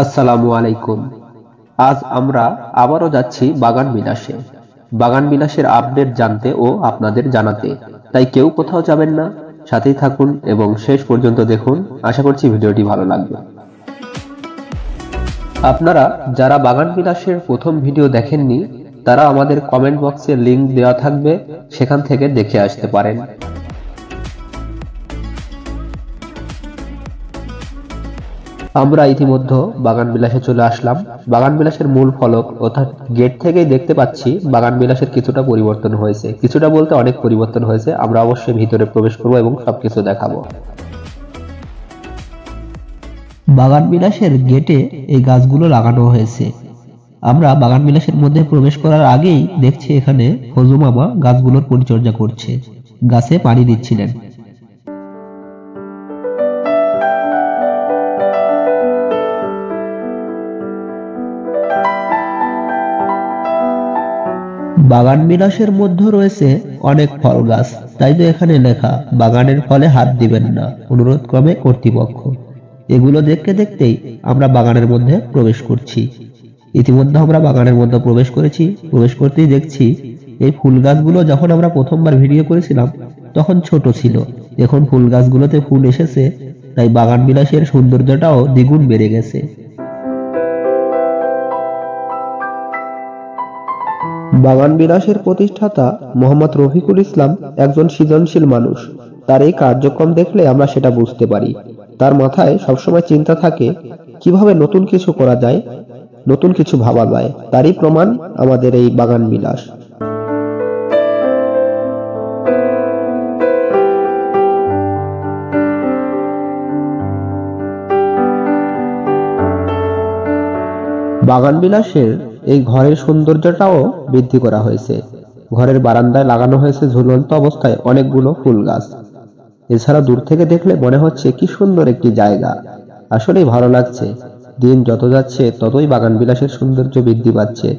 আসসালামু আলাইকুম। আজ আমরা আবারও যাচ্ছি বাগান বিলাসে। বাগান বিলাসের আপডেট জানতে ও আপনাদের জানাতে। তাই কেউ কোথাও যাবেন না, সাথেই থাকুন এবং শেষ পর্যন্ত দেখুন। আশা করছি ভিডিওটি ভালো লাগবে। আপনারা যারা বাগান বিলাসের প্রথম ভিডিও দেখেননি, তারা আমাদের কমেন্ট বক্সে লিংক দেওয়া থাকবে, সেখান থেকে দেখে আসতে পারেন। আমরা ইতিমধ্যে বাগান বিলাসে চলে আসলাম। বাগান বিলাসের মূল ফলক অর্থাৎ গেট থেকেই দেখতে পাচ্ছি বাগান বিলাসের কিছুটা পরিবর্তন হয়েছে। কিছুটা বলতে অনেক পরিবর্তন হয়েছে। আমরা অবশ্যই ভিতরে প্রবেশ করব এবং সবকিছু দেখাবো। বাগান বিলাসের গেটে এই গাছগুলো লাগানো হয়েছে। আমরা বাগান বিলাসের মধ্যে প্রবেশ করার আগেই দেখছি এখানে ফজু মামা গাছগুলোর পরিচর্যা করছে, গাছে পানি দিচ্ছিলেন। বাগান বিলাসের মধ্যে রয়েছে অনেক ফল গাছ, তাই তো এখানে লেখা বাগানের ফলে হাত দিবেন না, অনুরোধ ক্রমে কর্তৃপক্ষ। এগুলো দেখতে দেখতেই আমরা বাগানের মধ্যে প্রবেশ করছি। ইতিমধ্যে আমরা বাগানের মধ্যে প্রবেশ করেছি। প্রবেশ করতেই দেখছি এই ফুল গাছগুলো যখন আমরা প্রথমবার ভিডিও করেছিলাম তখন ছোট ছিল, এখন ফুল গাছগুলোতে ফুল এসেছে, তাই বাগান বিলাসের সৌন্দর্যটাও দ্বিগুণ বেড়ে গেছে। বাগান বিলাসের প্রতিষ্ঠাতা মোহাম্মদ রফিকুল ইসলাম একজন সৃজনশীল মানুষ। তার এই কার্যক্রম দেখলে আমরা সেটা বুঝতে পারি। তার মাথায় সবসময় চিন্তা থাকে কিভাবে নতুন কিছু করা যায়, নতুন কিছু ভাবা যায়। তারই প্রমাণ আমাদের এই বাগান বিলাস। বাগান বিলাসের এই ঘরের সৌন্দর্যটাও বৃদ্ধি করা হয়েছে। ঘরের বারান্দায় লাগানো হয়েছে ঝুলন্ত অবস্থায় অনেকগুলো ফুল গাছ। এছাড়া দূর থেকে দেখলে মনে হচ্ছে কি সুন্দর একটি জায়গা। আসলেই ভালো লাগছে। দিন যত যাচ্ছে ততই বাগান বিলাসের সৌন্দর্য বৃদ্ধি পাচ্ছে।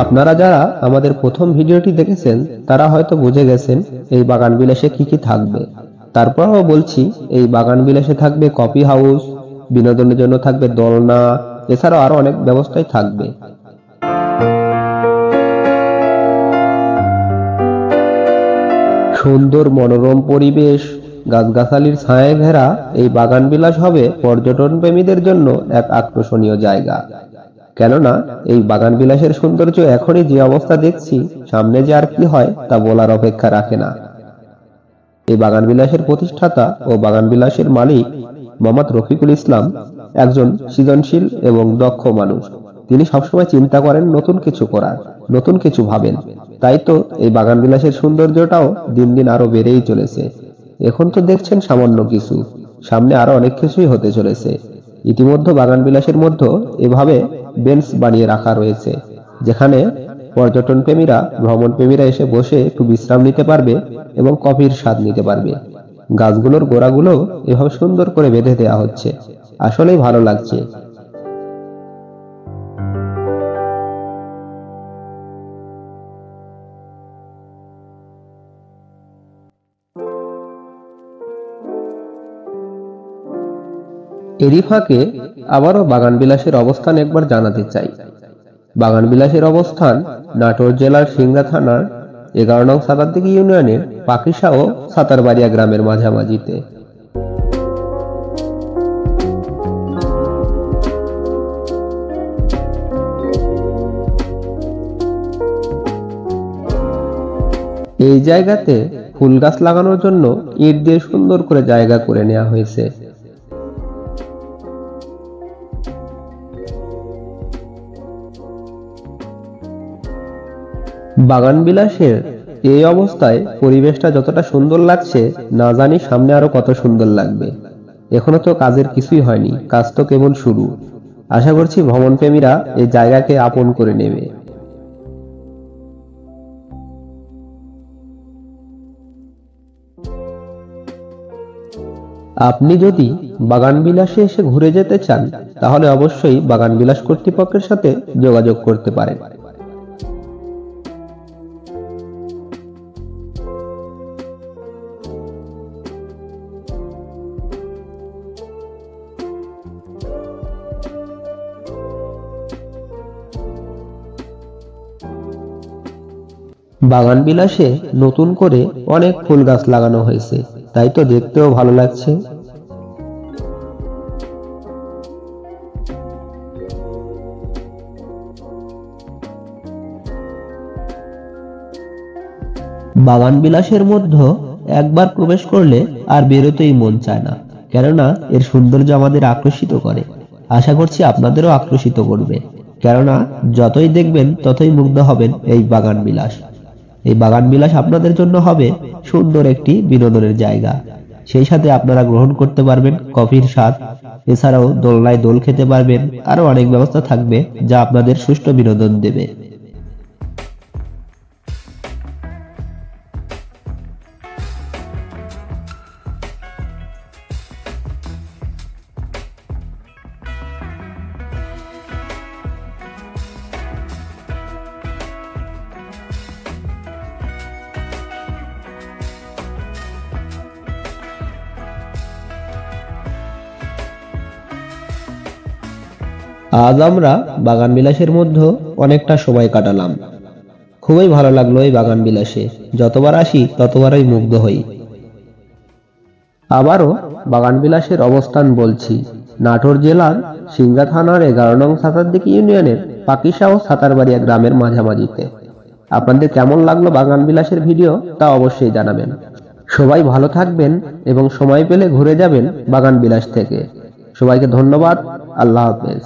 আপনারা যারা আমাদের প্রথম ভিডিওটি দেখেছেন তারা হয়তো বুঝে গেছেন এই বাগান বিলাসে কি কি থাকবে। তারপরও বলছি, এই বাগান বিলাসে থাকবে কফি হাউস, বিনোদনের জন্য থাকবে দোলনা, এছাড়াও আরো অনেক ব্যবস্থাই থাকবে। সুন্দর মনোরম পরিবেশ, গাছগাছালির ছায়ায় ঘেরা এই বাগান বিলাস হবে পর্যটন প্রেমীদের জন্য এক আকর্ষণীয় জায়গা। কেননা এই বাগান বিলাসের সৌন্দর্য এখনই যে অবস্থা দেখছি, সামনে যে আর কি হয় তা বলার অপেক্ষা রাখে না। এই বাগান বিলাসের প্রতিষ্ঠাতা ও বাগান বিলাসের মালিক মোহাম্মদ রফিকুল ইসলাম একজন সৃজনশীল এবং দক্ষ মানুষ। তিনি সবসময় চিন্তা করেন নতুন কিছু করার, নতুন কিছু ভাবেন। তাই তো এই বাগান বিলাসের সৌন্দর্যটাও দিন দিন আরো বেড়েই চলেছে। এখন তো দেখছেন সামান্য কিছু, সামনে আরো অনেক কিছুই হতে চলেছে। ইতিমধ্যে বাগান বিলাসের মধ্যে এভাবে বেঞ্চ বানিয়ে রাখা রয়েছে, যেখানে পর্যটন প্রেমীরা, ভ্রমণ প্রেমীরা এসে বসে একটু বিশ্রাম নিতে পারবে এবং কফির স্বাদ নিতে পারবে। গাছগুলোর গোড়াগুলো এভাবে সুন্দর করে বেঁধে দেওয়া হচ্ছে। আসলেই ভালো লাগছে। এরই ফাঁকে আবারও বাগান বিলাসের অবস্থান একবার জানাতে চাই। বাগান বিলাসের অবস্থান নাটোর জেলার সিংড়া থানার 11 নং সাতারদিঘি ইউনিয়নের পাকিসা ও সাতারবাড়িয়া গ্রামের মাঝামাঝিতে। এই জায়গাতে ফুল গাছ লাগানোর জন্য ইট দিয়ে সুন্দর করে জায়গা করে নেওয়া হয়েছে। বাগান বিলাসের এই অবস্থায় পরিবেশটা যতটা সুন্দর লাগছে, না জানি সামনে আরো কত সুন্দর লাগবে। এখনো তো কাজের কিছুই হয়নি, কাজ তো কেবল শুরু। আশা করছি ভ্রমণ প্রেমীরা এই জায়গাকে আপন করে নেবে। আপনি যদি বাগান বিলাসে এসে ঘুরে যেতে চান, তাহলে অবশ্যই বাগান বিলাস কর্তৃপক্ষের সাথে যোগাযোগ করতে পারেন। বাগান বিলাসে নতুন করে অনেক ফুল গাছ লাগানো হয়েছে, তাই তো দেখতেও ভালো লাগছে। বাগান বিলাসের মধ্যে একবার প্রবেশ করলে আর বেরোতেই মন চায় না, কেননা এর সৌন্দর্য আমাদের আকর্ষিত করে। আশা করছি আপনাদেরও আকর্ষিত করবে, কেননা যতই দেখবেন ততই মুগ্ধ হবেন এই বাগান বিলাস। এই বাগান বিলাস আপনাদের জন্য হবে সুন্দর একটি বিনোদনের জায়গা। সেই সাথে আপনারা গ্রহণ করতে পারবেন কফির স্বাদ, এছাড়াও দোলনায় দোল খেতে পারবেন। আরো অনেক ব্যবস্থা থাকবে যা আপনাদের সুষ্ঠু বিনোদন দেবে। আজ আমরা বাগান বিলাসের মধ্যে অনেকটা সময় কাটালাম। খুবই ভালো লাগলো এই বাগান বিলাসে। যতবার আসি ততবারই মুগ্ধ হই। আবারও বাগান বিলাসের অবস্থান বলছি, নাটোর জেলার সিংড়া থানার 11 নং সাতারদিঘি ইউনিয়নের পাকিশা ও সাতারবাড়িয়া গ্রামের মাঝামাঝিতে। আপনাদের কেমন লাগলো বাগান বিলাসের ভিডিও তা অবশ্যই জানাবেন। সবাই ভালো থাকবেন এবং সময় পেলে ঘুরে যাবেন বাগান বিলাস থেকে। সবাইকে ধন্যবাদ। আল্লাহ হাফেজ।